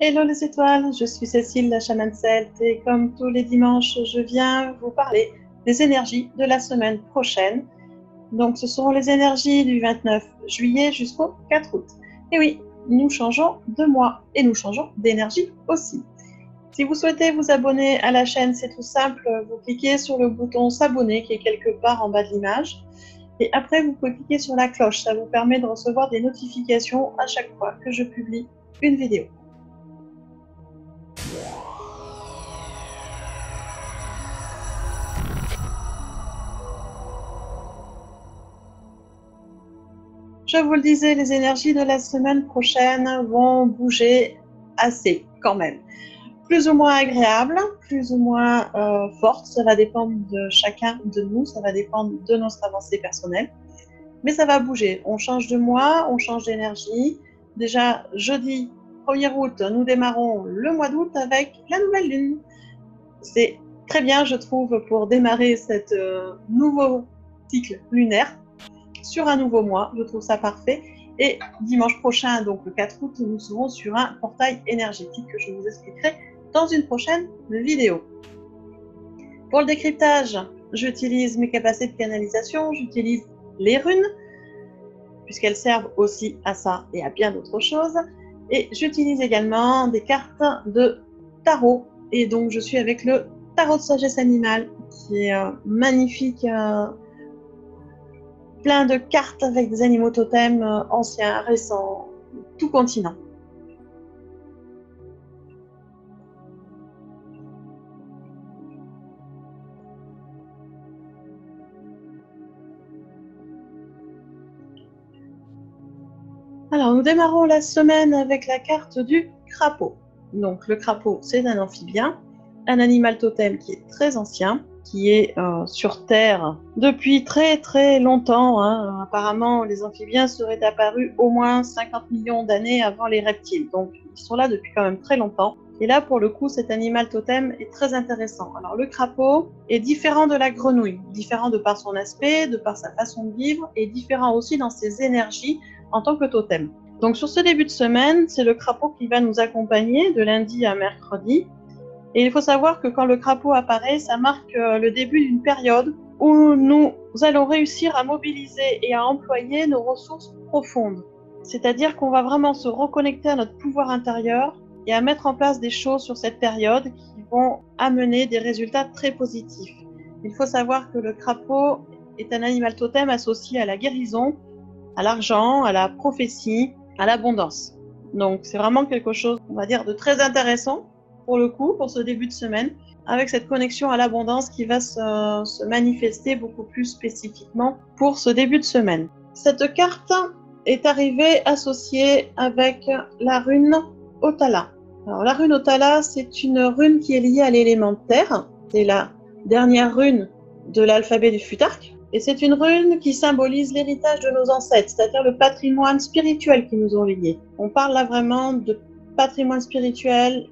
Hello les étoiles, je suis Cécile, la chamane celte, et comme tous les dimanches, je viens vous parler des énergies de la semaine prochaine. Donc ce seront les énergies du 29 juillet jusqu'au 4 août. Et oui, nous changeons de mois et nous changeons d'énergie aussi. Si vous souhaitez vous abonner à la chaîne, c'est tout simple, vous cliquez sur le bouton s'abonner qui est quelque part en bas de l'image. Et après, vous pouvez cliquer sur la cloche, ça vous permet de recevoir des notifications à chaque fois que je publie une vidéo. Je vous le disais, les énergies de la semaine prochaine vont bouger assez quand même. Plus ou moins agréables, plus ou moins fortes, ça va dépendre de chacun de nous, ça va dépendre de notre avancée personnelle. Mais ça va bouger, on change de mois, on change d'énergie. Déjà, jeudi 1er août, nous démarrons le mois d'août avec la nouvelle lune. C'est très bien, je trouve, pour démarrer cet nouveau cycle lunaire sur un nouveau mois, je trouve ça parfait. Et dimanche prochain, donc le 4 août, nous serons sur un portail énergétique que je vous expliquerai dans une prochaine vidéo. Pour le décryptage, j'utilise mes capacités de canalisation, j'utilise les runes, puisqu'elles servent aussi à ça et à bien d'autres choses. Et j'utilise également des cartes de tarot. Et donc, je suis avec le tarot de sagesse animale, qui est magnifique, plein de cartes avec des animaux totems anciens, récents, tout continent. Alors, nous démarrons la semaine avec la carte du crapaud. Donc, le crapaud, c'est un amphibien, un animal totem qui est très ancien, qui est sur Terre depuis très très longtemps. Hein. Apparemment, les amphibiens seraient apparus au moins 50 millions d'années avant les reptiles. Donc, ils sont là depuis quand même très longtemps. Et là, pour le coup, cet animal totem est très intéressant. Alors, le crapaud est différent de la grenouille, différent de par son aspect, de par sa façon de vivre, et différent aussi dans ses énergies en tant que totem. Donc sur ce début de semaine, c'est le crapaud qui va nous accompagner de lundi à mercredi. Et il faut savoir que quand le crapaud apparaît, ça marque le début d'une période où nous allons réussir à mobiliser et à employer nos ressources profondes. C'est-à-dire qu'on va vraiment se reconnecter à notre pouvoir intérieur et à mettre en place des choses sur cette période qui vont amener des résultats très positifs. Il faut savoir que le crapaud est un animal totem associé à la guérison, à l'argent, à la prophétie, à l'abondance. Donc c'est vraiment quelque chose, on va dire, de très intéressant pour le coup, pour ce début de semaine, avec cette connexion à l'abondance qui va se manifester beaucoup plus spécifiquement pour ce début de semaine. Cette carte est arrivée associée avec la rune Otala. Alors la rune Otala, c'est une rune qui est liée à l'élément terre. C'est la dernière rune de l'alphabet du Futark. Et c'est une rune qui symbolise l'héritage de nos ancêtres, c'est-à-dire le patrimoine spirituel qui nous ont liés. On parle là vraiment de patrimoine spirituel,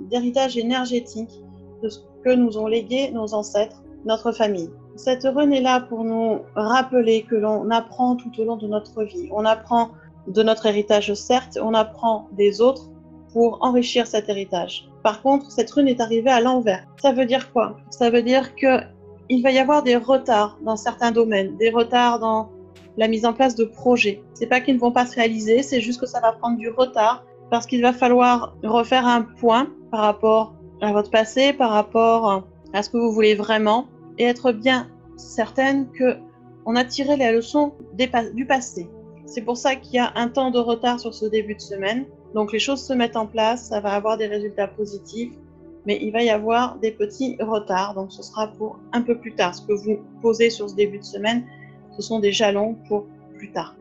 d'héritage énergétique, de ce que nous ont légué nos ancêtres, notre famille. Cette rune est là pour nous rappeler que l'on apprend tout au long de notre vie. On apprend de notre héritage, certes, on apprend des autres pour enrichir cet héritage. Par contre, cette rune est arrivée à l'envers. Ça veut dire quoi? Ça veut dire que il va y avoir des retards dans certains domaines, des retards dans la mise en place de projets. C'est pas qu'ils ne vont pas se réaliser, c'est juste que ça va prendre du retard parce qu'il va falloir refaire un point par rapport à votre passé, par rapport à ce que vous voulez vraiment et être bien certaine que on a tiré les leçons du passé. C'est pour ça qu'il y a un temps de retard sur ce début de semaine. Donc les choses se mettent en place, ça va avoir des résultats positifs. Mais il va y avoir des petits retards, donc ce sera pour un peu plus tard. Ce que vous posez sur ce début de semaine, ce sont des jalons pour plus tard.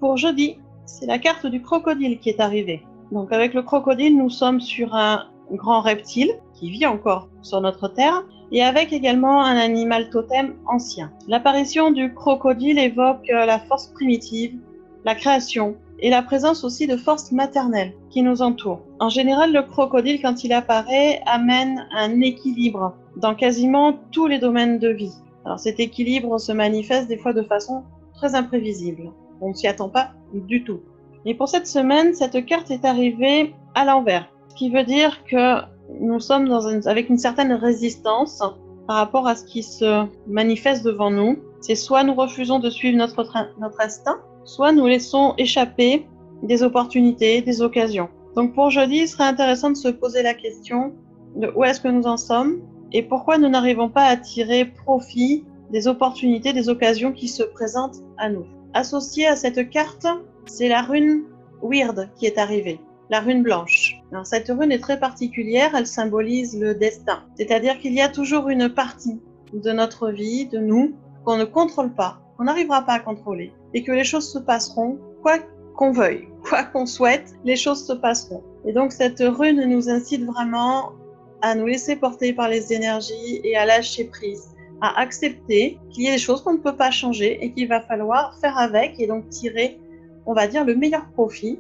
Pour jeudi, c'est la carte du crocodile qui est arrivée. Donc avec le crocodile, nous sommes sur un grand reptile qui vit encore sur notre terre et avec également un animal totem ancien. L'apparition du crocodile évoque la force primitive, la création et la présence aussi de forces maternelles qui nous entourent. En général, le crocodile, quand il apparaît, amène un équilibre dans quasiment tous les domaines de vie. Alors cet équilibre se manifeste des fois de façon très imprévisible. On ne s'y attend pas du tout. Et pour cette semaine, cette carte est arrivée à l'envers, ce qui veut dire que nous sommes avec une certaine résistance par rapport à ce qui se manifeste devant nous. C'est soit nous refusons de suivre notre instinct, soit nous laissons échapper des opportunités, des occasions. Donc pour jeudi, il serait intéressant de se poser la question de où est-ce que nous en sommes et pourquoi nous n'arrivons pas à tirer profit des opportunités, des occasions qui se présentent à nous. Associée à cette carte, c'est la rune Weird qui est arrivée, la rune blanche. Alors, cette rune est très particulière, elle symbolise le destin. C'est-à-dire qu'il y a toujours une partie de notre vie, de nous, qu'on ne contrôle pas, qu'on n'arrivera pas à contrôler, et que les choses se passeront, quoi qu'on veuille, quoi qu'on souhaite, les choses se passeront. Et donc cette rune nous incite vraiment à nous laisser porter par les énergies et à lâcher prise, à accepter qu'il y a des choses qu'on ne peut pas changer et qu'il va falloir faire avec et donc tirer, on va dire, le meilleur profit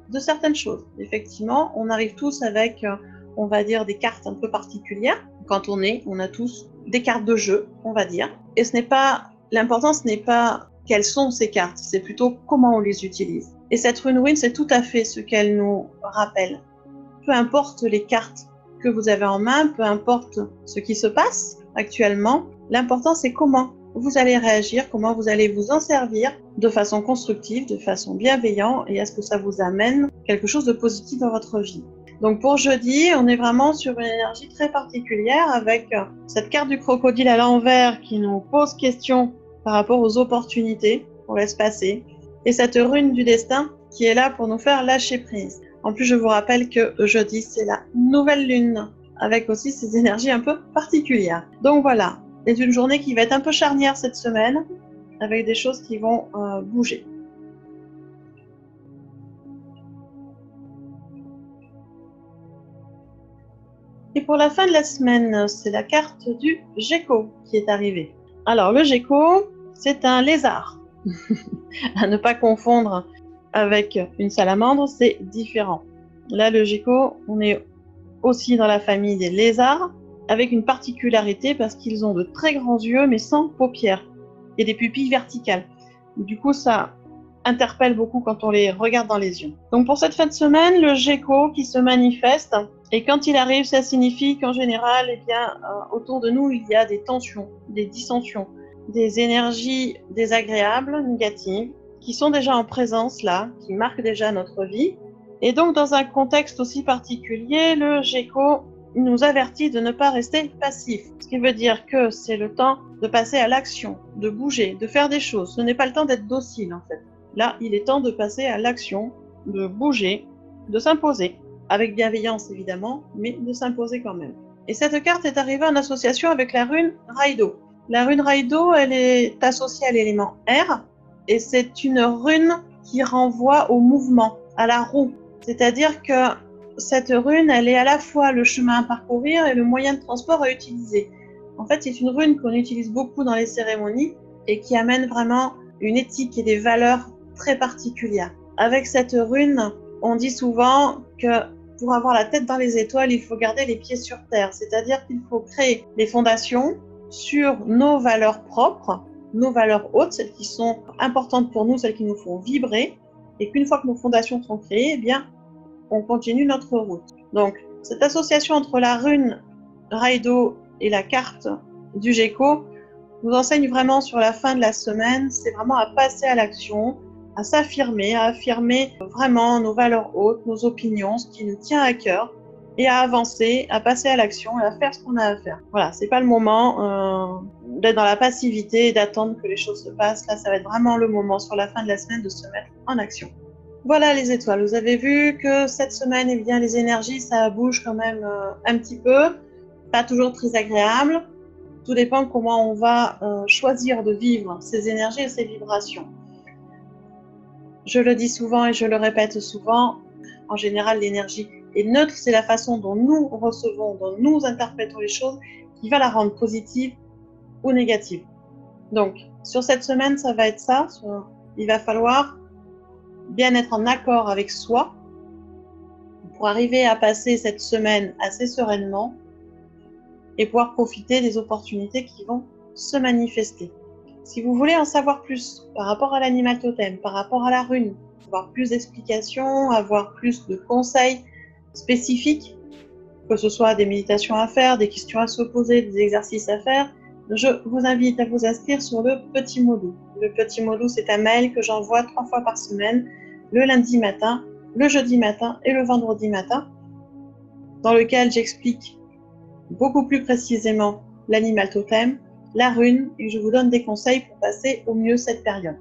de certaines choses. Effectivement, on arrive tous avec, on va dire, des cartes un peu particulières. Quand on a tous des cartes de jeu, on va dire. Et l'important, ce n'est pas quelles sont ces cartes, c'est plutôt comment on les utilise. Et cette rune Weird, c'est tout à fait ce qu'elle nous rappelle. Peu importe les cartes que vous avez en main, peu importe ce qui se passe actuellement, l'important c'est comment vous allez réagir, comment vous allez vous en servir de façon constructive, de façon bienveillante et à ce que ça vous amène quelque chose de positif dans votre vie. Donc pour jeudi, on est vraiment sur une énergie très particulière avec cette carte du crocodile à l'envers qui nous pose question par rapport aux opportunités qu'on laisse passer et cette rune du destin qui est là pour nous faire lâcher prise. En plus, je vous rappelle que jeudi, c'est la nouvelle lune avec aussi ces énergies un peu particulières. Donc voilà, c'est une journée qui va être un peu charnière cette semaine avec des choses qui vont bouger. Et pour la fin de la semaine, c'est la carte du Gecko qui est arrivée. Alors le Gecko, c'est un lézard. À ne pas confondre avec une salamandre, c'est différent. Là, le Gecko, on est aussi dans la famille des lézards, avec une particularité parce qu'ils ont de très grands yeux, mais sans paupières, et des pupilles verticales. Du coup, ça interpelle beaucoup quand on les regarde dans les yeux. Donc pour cette fin de semaine, le Gecko qui se manifeste, et quand il arrive, ça signifie qu'en général, autour de nous, il y a des tensions, des dissensions, des énergies désagréables, négatives, qui sont déjà en présence là, qui marquent déjà notre vie. Et donc, dans un contexte aussi particulier, le Gecko nous avertit de ne pas rester passif. Ce qui veut dire que c'est le temps de passer à l'action, de bouger, de faire des choses. Ce n'est pas le temps d'être docile, en fait. Là, il est temps de passer à l'action, de bouger, de s'imposer. Avec bienveillance, évidemment, mais de s'imposer quand même. Et cette carte est arrivée en association avec la rune Raido. La rune Raido, elle est associée à l'élément R, et c'est une rune qui renvoie au mouvement, à la roue. C'est-à-dire que cette rune, elle est à la fois le chemin à parcourir et le moyen de transport à utiliser. En fait, c'est une rune qu'on utilise beaucoup dans les cérémonies et qui amène vraiment une éthique et des valeurs très particulières. Avec cette rune, on dit souvent que pour avoir la tête dans les étoiles, il faut garder les pieds sur terre. C'est-à-dire qu'il faut créer les fondations sur nos valeurs propres, nos valeurs hautes, celles qui sont importantes pour nous, celles qui nous font vibrer, et qu'une fois que nos fondations sont créées, eh bien, on continue notre route. Donc, cette association entre la rune Raido et la carte du Gecko nous enseigne vraiment sur la fin de la semaine, c'est vraiment à passer à l'action, à s'affirmer, à affirmer vraiment nos valeurs hautes, nos opinions, ce qui nous tient à cœur, et à avancer, à passer à l'action et à faire ce qu'on a à faire. Voilà, c'est pas le moment d'être dans la passivité et d'attendre que les choses se passent. Là, ça va être vraiment le moment sur la fin de la semaine de se mettre en action. Voilà les étoiles, vous avez vu que cette semaine, eh bien, les énergies, ça bouge quand même un petit peu, pas toujours très agréable. Tout dépend comment on va choisir de vivre ces énergies et ces vibrations. Je le dis souvent et je le répète souvent, en général, l'énergie est neutre, c'est la façon dont nous recevons, dont nous interprétons les choses qui va la rendre positive ou négative. Donc, sur cette semaine, ça va être ça. Il va falloir bien être en accord avec soi pour arriver à passer cette semaine assez sereinement et pouvoir profiter des opportunités qui vont se manifester. Si vous voulez en savoir plus par rapport à l'animal totem, par rapport à la rune, avoir plus d'explications, avoir plus de conseils spécifiques, que ce soit des méditations à faire, des questions à se poser, des exercices à faire, je vous invite à vous inscrire sur le petit module. Le petit module, c'est un mail que j'envoie 3 fois par semaine, le lundi matin, le jeudi matin et le vendredi matin, dans lequel j'explique beaucoup plus précisément l'animal totem, la rune, et je vous donne des conseils pour passer au mieux cette période.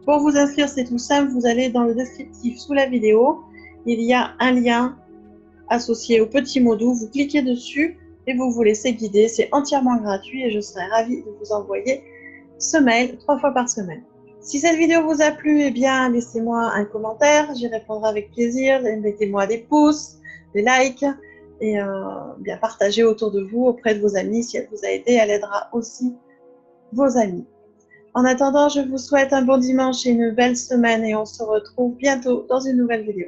Pour vous inscrire, c'est tout simple, vous allez dans le descriptif sous la vidéo, il y a un lien associé au petit module, vous cliquez dessus et vous vous laissez guider, c'est entièrement gratuit et je serai ravie de vous envoyer ce mail 3 fois par semaine. Si cette vidéo vous a plu, eh bien laissez-moi un commentaire, j'y répondrai avec plaisir, mettez-moi des pouces, des likes, et bien partagez autour de vous, auprès de vos amis. Si elle vous a aidé, elle aidera aussi vos amis. En attendant, je vous souhaite un bon dimanche et une belle semaine et on se retrouve bientôt dans une nouvelle vidéo.